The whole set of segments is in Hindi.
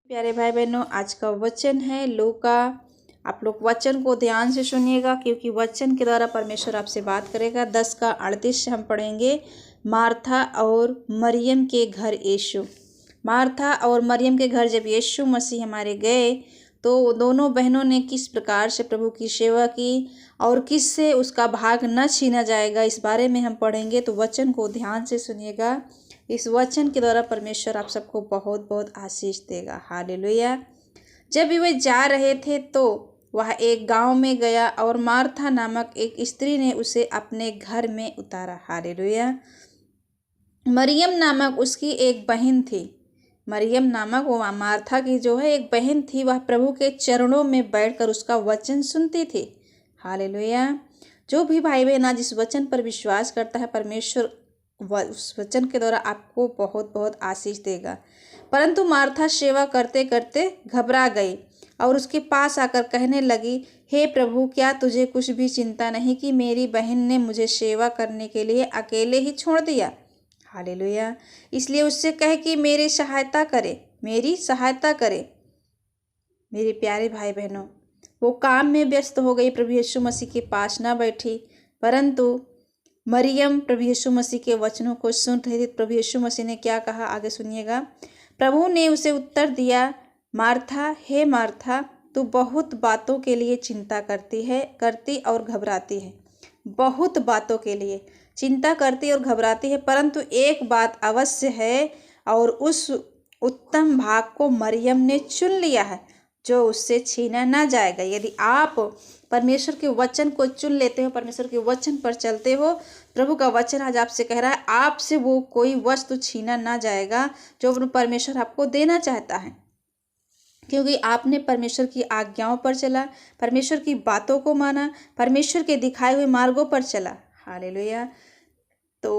प्यारे भाई बहनों, आज का वचन है लूका। आप लोग वचन को ध्यान से सुनिएगा, क्योंकि वचन के द्वारा परमेश्वर आपसे बात करेगा। 10 का 38 हम पढ़ेंगे। मार्था और मरियम के घर यीशु। मार्था और मरियम के घर जब यीशु मसीह हमारे गए, तो दोनों बहनों ने किस प्रकार से प्रभु की सेवा की और किससे उसका भाग न छीना जाएगा, इस बारे में हम पढ़ेंगे। तो वचन को ध्यान से सुनिएगा। इस वचन के द्वारा परमेश्वर आप सबको बहुत बहुत आशीष देगा। हालेलुया। जब वे जा रहे थे तो वह एक गांव में गया और मार्था नामक एक स्त्री ने उसे अपने घर में उतारा। हालेलुया। मरियम नामक उसकी एक बहन थी। मरियम नामक वो मार्था की जो है एक बहन थी, वह प्रभु के चरणों में बैठकर उसका वचन सुनती थी। हालेलुया। जो भी भाई बहन आज इस वचन पर विश्वास करता है, परमेश्वर उस वचन के द्वारा आपको बहुत बहुत आशीष देगा। परंतु मार्था सेवा करते करते घबरा गई और उसके पास आकर कहने लगी, हे प्रभु, क्या तुझे कुछ भी चिंता नहीं कि मेरी बहन ने मुझे सेवा करने के लिए अकेले ही छोड़ दिया। हालेलुया। इसलिए उससे कह कि मेरी सहायता करे। मेरे प्यारे भाई बहनों, वो काम में व्यस्त हो गई, प्रभु यीशु मसीह के पास ना बैठी, परंतु मरियम प्रभु यीशु मसीह के वचनों को सुन रही थी। प्रभु यीशु मसीह ने क्या कहा, आगे सुनिएगा। प्रभु ने उसे उत्तर दिया, मार्था, हे मार्था, तू बहुत बातों के लिए चिंता करती और घबराती है। बहुत बातों के लिए चिंता करती और घबराती है, परंतु एक बात अवश्य है और उस उत्तम भाग को मरियम ने चुन लिया है, जो उससे छीना ना जाएगा। यदि आप परमेश्वर के वचन को चुन लेते हो, परमेश्वर के वचन पर चलते हो, प्रभु का वचन आज आपसे कह रहा है, आपसे वो कोई वस्तु छीना ना जाएगा जो परमेश्वर आपको देना चाहता है, क्योंकि आपने परमेश्वर की आज्ञाओं पर चला, परमेश्वर की बातों को माना, परमेश्वर के दिखाए हुए मार्गों पर चला। हालेलुया। तो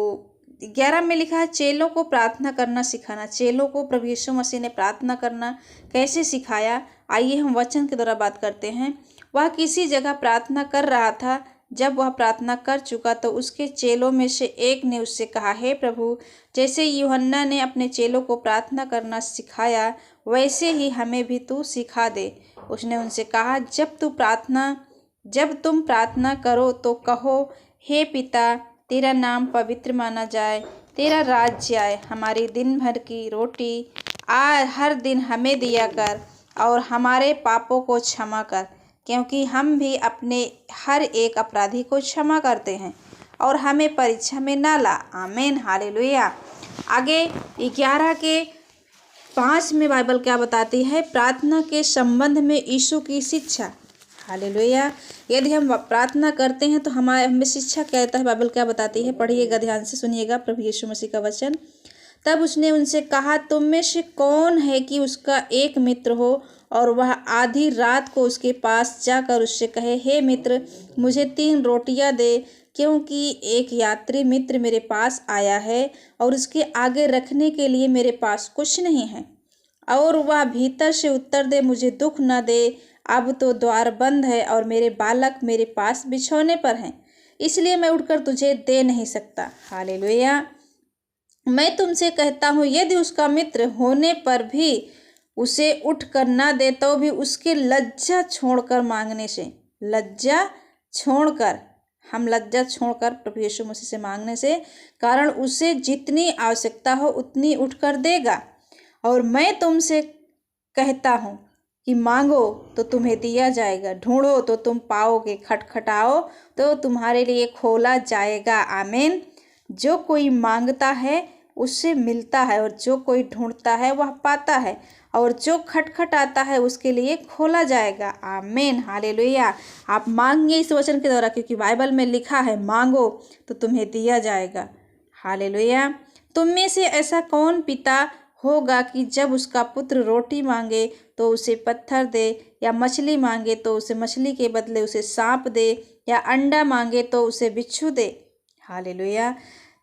11 में लिखा है, चेलों को प्रार्थना करना सिखाना। चेलों को प्रभु यीशु मसीह ने प्रार्थना करना कैसे सिखाया, आइए हम वचन के द्वारा बात करते हैं। वह किसी जगह प्रार्थना कर रहा था। जब वह प्रार्थना कर चुका तो उसके चेलों में से एक ने उससे कहा, हे प्रभु, जैसे यूहन्ना ने अपने चेलों को प्रार्थना करना सिखाया, वैसे ही हमें भी तू सिखा दे। उसने उनसे कहा, जब तुम प्रार्थना करो तो कहो, हे पिता, तेरा नाम पवित्र माना जाए, तेरा राज्य आए, हमारी दिन भर की रोटी हर दिन हमें दिया कर और हमारे पापों को क्षमा कर, क्योंकि हम भी अपने हर एक अपराधी को क्षमा करते हैं, और हमें परीक्षा में ना ला। आमीन। हालेलुया। आगे 11 के 5 में बाइबल क्या बताती है, प्रार्थना के संबंध में यीशु की शिक्षा। हालेलुया। यदि हम प्रार्थना करते हैं तो हमें शिक्षा क्या देता है, बाइबल क्या बताती है, पढ़िएगा, ध्यान से सुनिएगा प्रभु यीशु मसीह का वचन। तब उसने उनसे कहा, तुम में से कौन है कि उसका एक मित्र हो और वह आधी रात को उसके पास जाकर उससे कहे, हे मित्र, मुझे 3 रोटियां दे, क्योंकि एक यात्री मित्र मेरे पास आया है और उसके आगे रखने के लिए मेरे पास कुछ नहीं है। और वह भीतर से उत्तर दे, मुझे दुख न दे, अब तो द्वार बंद है और मेरे बालक मेरे पास बिछौने पर हैं, इसलिए मैं उठकर तुझे दे नहीं सकता। हालेलुया। मैं तुमसे कहता हूँ, यदि उसका मित्र होने पर भी उसे उठकर ना दे, तो भी उसके लज्जा छोड़कर प्रभु यीशु मसीह से मांगने से कारण उसे जितनी आवश्यकता हो उतनी उठकर देगा। और मैं तुमसे कहता हूँ कि मांगो तो तुम्हें दिया जाएगा, ढूंढो तो तुम पाओगे, खटखटाओ तो तुम्हारे लिए खोला जाएगा। आमीन। जो कोई मांगता है उससे मिलता है, और जो कोई ढूंढता है वह पाता है, और जो खटखटाता है उसके लिए खोला जाएगा। आमीन। हालेलुया। आप मांगिए इस वचन के द्वारा, क्योंकि बाइबल में लिखा है, मांगो तो तुम्हें दिया जाएगा। हालेलुया। तुम में से ऐसा कौन पिता होगा कि जब उसका पुत्र रोटी मांगे तो उसे पत्थर दे, या मछली मांगे तो उसे मछली के बदले उसे सांप दे, या अंडा मांगे तो उसे बिच्छू दे। हालेलुया।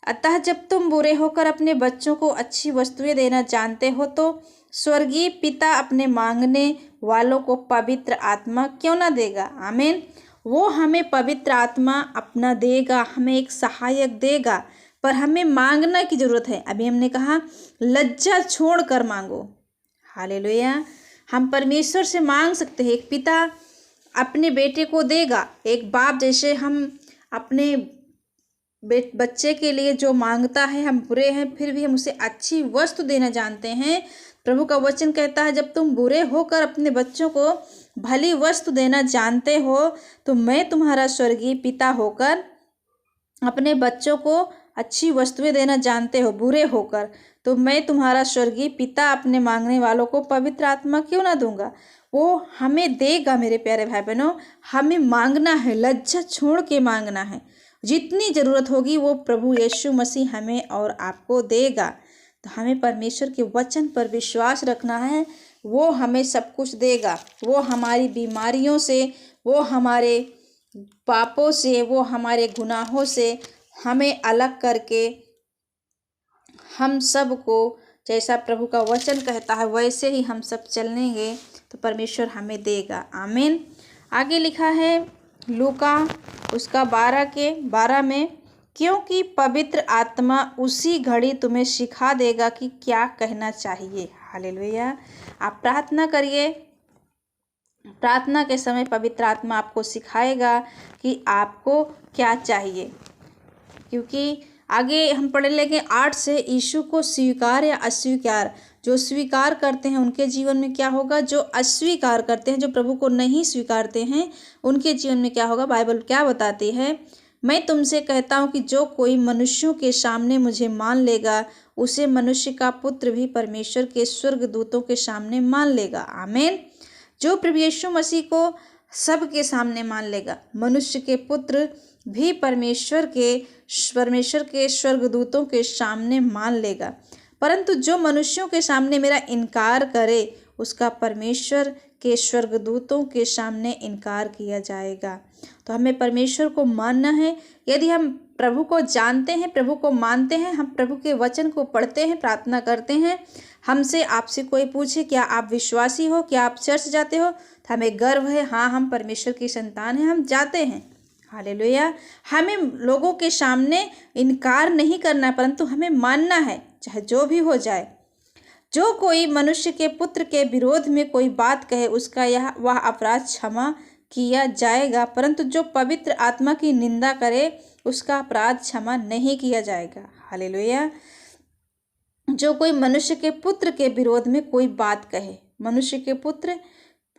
अतः जब तुम बुरे होकर अपने बच्चों को अच्छी वस्तुएं देना जानते हो, तो स्वर्गीय पिता अपने मांगने वालों को पवित्र आत्मा क्यों ना देगा। आमीन। वो हमें पवित्र आत्मा अपना देगा, हमें एक सहायक देगा, पर हमें मांगना की जरूरत है। अभी हमने कहा लज्जा छोड़ कर मांगो। हालेलुया। हम परमेश्वर से मांग सकते हैं। एक पिता अपने बेटे को देगा, एक बाप जैसे हम अपने बच्चे के लिए जो मांगता है, हम बुरे हैं फिर भी हम उसे अच्छी वस्तु देना जानते हैं। प्रभु का वचन कहता है, जब तुम बुरे होकर अपने बच्चों को भली वस्तु देना जानते हो, तो मैं तुम्हारा स्वर्गीय पिता होकर अपने बच्चों को अच्छी वस्तुएं देना जानते हो। बुरे होकर तो मैं तुम्हारा स्वर्गीय पिता अपने मांगने वालों को पवित्र आत्मा क्यों ना दूंगा। वो हमें देगा। मेरे प्यारे भाई बहनों, हमें मांगना है, लज्जा छोड़ के मांगना है। जितनी ज़रूरत होगी वो प्रभु यीशु मसीह हमें और आपको देगा। तो हमें परमेश्वर के वचन पर विश्वास रखना है, वो हमें सब कुछ देगा। वो हमारी बीमारियों से, वो हमारे पापों से, वो हमारे गुनाहों से हमें अलग करके हम सब को, जैसा प्रभु का वचन कहता है वैसे ही हम सब चलेंगे तो परमेश्वर हमें देगा। आमीन। आगे लिखा है लूका उसका 12 में, क्योंकि पवित्र आत्मा उसी घड़ी तुम्हें सिखा देगा कि क्या कहना चाहिए। हालेलुया। आप प्रार्थना करिए। प्रार्थना के समय पवित्र आत्मा आपको सिखाएगा कि आपको क्या चाहिए। क्योंकि आगे हम पढ़ लेंगे 8 से, यीशु को स्वीकार या अस्वीकार। जो स्वीकार करते हैं उनके जीवन में क्या होगा, जो अस्वीकार करते हैं, जो प्रभु को नहीं स्वीकारते हैं, उनके जीवन में क्या होगा। बाइबल क्या बताती है, मैं तुमसे कहता हूँ कि जो कोई मनुष्यों के सामने मुझे मान लेगा, उसे मनुष्य का पुत्र भी परमेश्वर के स्वर्गदूतों के सामने मान लेगा। आमीन। जो प्रभु यीशु मसीह को सबके सामने मान लेगा, मनुष्य के पुत्र भी परमेश्वर के स्वर्गदूतों के सामने मान लेगा। परंतु जो मनुष्यों के सामने मेरा इनकार करे, उसका परमेश्वर के स्वर्गदूतों के सामने इनकार किया जाएगा। तो हमें परमेश्वर को मानना है। यदि हम प्रभु को जानते हैं, प्रभु को मानते हैं, हम प्रभु के वचन को पढ़ते हैं, प्रार्थना करते हैं, हमसे आपसे कोई पूछे क्या आप विश्वासी हो, क्या आप चर्च जाते हो, तो हमें गर्व है, हाँ हम परमेश्वर की संतान हैं, हम जाते हैं। हालेलुया। हमें लोगों के सामने इनकार नहीं करना, परंतु हमें मानना है, चाहे जो भी हो जाए। जो कोई मनुष्य के पुत्र के विरोध में कोई बात कहे, उसका वह अपराध क्षमा किया जाएगा, परंतु जो पवित्र आत्मा की निंदा करे, उसका अपराध क्षमा नहीं किया जाएगा। हालेलुया। जो कोई मनुष्य के पुत्र के विरोध में कोई बात कहे, मनुष्य के पुत्र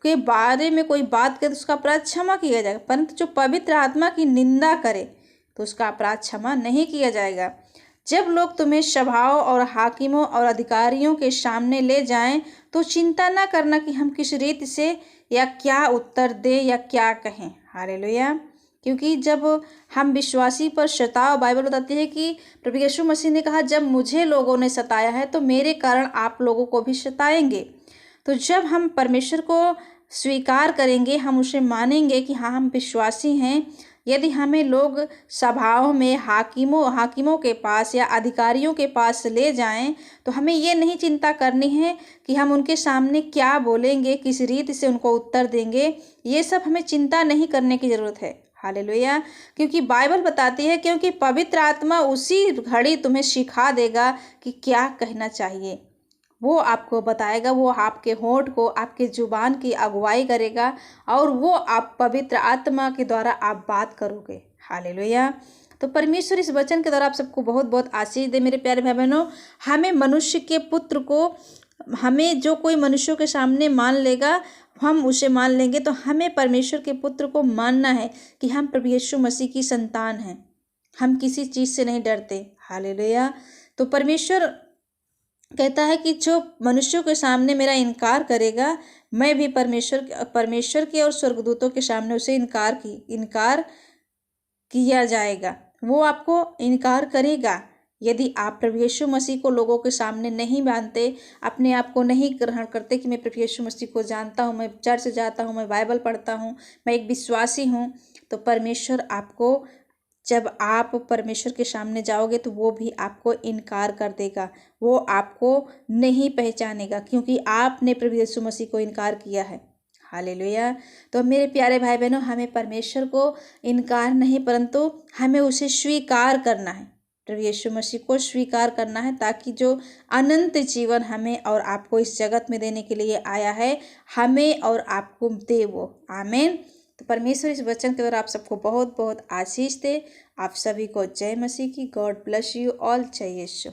के बारे में कोई बात करे, तो उसका अपराध क्षमा किया जाएगा, परंतु जो पवित्र आत्मा की निंदा करे तो उसका अपराध क्षमा नहीं किया जाएगा। जब लोग तुम्हें सभाओं और हाकिमों और अधिकारियों के सामने ले जाएं, तो चिंता ना करना कि हम किस रीति से या क्या उत्तर दें या क्या कहें। हालेलुया। क्योंकि जब हम विश्वासी पर सताव, बाइबल बताती है कि प्रभु यीशु मसीह ने कहा, जब मुझे लोगों ने सताया है तो मेरे कारण आप लोगों को भी सताएंगे। तो जब हम परमेश्वर को स्वीकार करेंगे, हम उसे मानेंगे कि हाँ हम विश्वासी हैं। यदि हमें लोग सभाओं में हाकिमों के पास या अधिकारियों के पास ले जाएं, तो हमें ये नहीं चिंता करनी है कि हम उनके सामने क्या बोलेंगे, किस रीति से उनको उत्तर देंगे। ये सब हमें चिंता नहीं करने की ज़रूरत है। हालेलुया। क्योंकि बाइबल बताती है, क्योंकि पवित्र आत्मा उसी घड़ी तुम्हें सिखा देगा कि क्या कहना चाहिए। वो आपको बताएगा, वो आपके होंठ को, आपके जुबान की अगुवाई करेगा और वो आप पवित्र आत्मा के द्वारा आप बात करोगे। हालेलुया। तो परमेश्वर इस वचन के द्वारा आप सबको बहुत बहुत आशीष दे। मेरे प्यारे भाई बहनों, हमें मनुष्य के पुत्र को, हमें जो कोई मनुष्यों के सामने मान लेगा, हम उसे मान लेंगे। तो हमें परमेश्वर के पुत्र को मानना है कि हम प्रभु यीशु मसीह की संतान हैं, हम किसी चीज़ से नहीं डरते। हालेलुया। तो परमेश्वर कहता है कि जो मनुष्यों के सामने मेरा इनकार करेगा, मैं भी परमेश्वर के और स्वर्गदूतों के सामने उसे इनकार किया जाएगा। वो आपको इनकार करेगा। यदि आप प्रभु यीशु मसीह को लोगों के सामने नहीं मानते, अपने आप को नहीं ग्रहण करते कि मैं प्रभु यीशु मसीह को जानता हूँ, मैं चर्च जाता हूँ, मैं बाइबल पढ़ता हूँ, मैं एक विश्वासी हूँ, तो परमेश्वर आपको, जब आप परमेश्वर के सामने जाओगे तो वो भी आपको इनकार कर देगा, वो आपको नहीं पहचानेगा, क्योंकि आपने प्रभु यीशु मसीह को इनकार किया है। हालेलुया। तो मेरे प्यारे भाई बहनों, हमें परमेश्वर को इनकार नहीं, परंतु हमें उसे स्वीकार करना है। प्रभु यीशु मसीह को स्वीकार करना है, ताकि जो अनंत जीवन हमें और आपको इस जगत में देने के लिए आया है, हमें और आपको दे वो। आमीन। तो परमेश्वर इस वचन के द्वारा आप सबको बहुत बहुत आशीष दे। आप सभी को जय मसीह की। God bless you all. जय यीशु।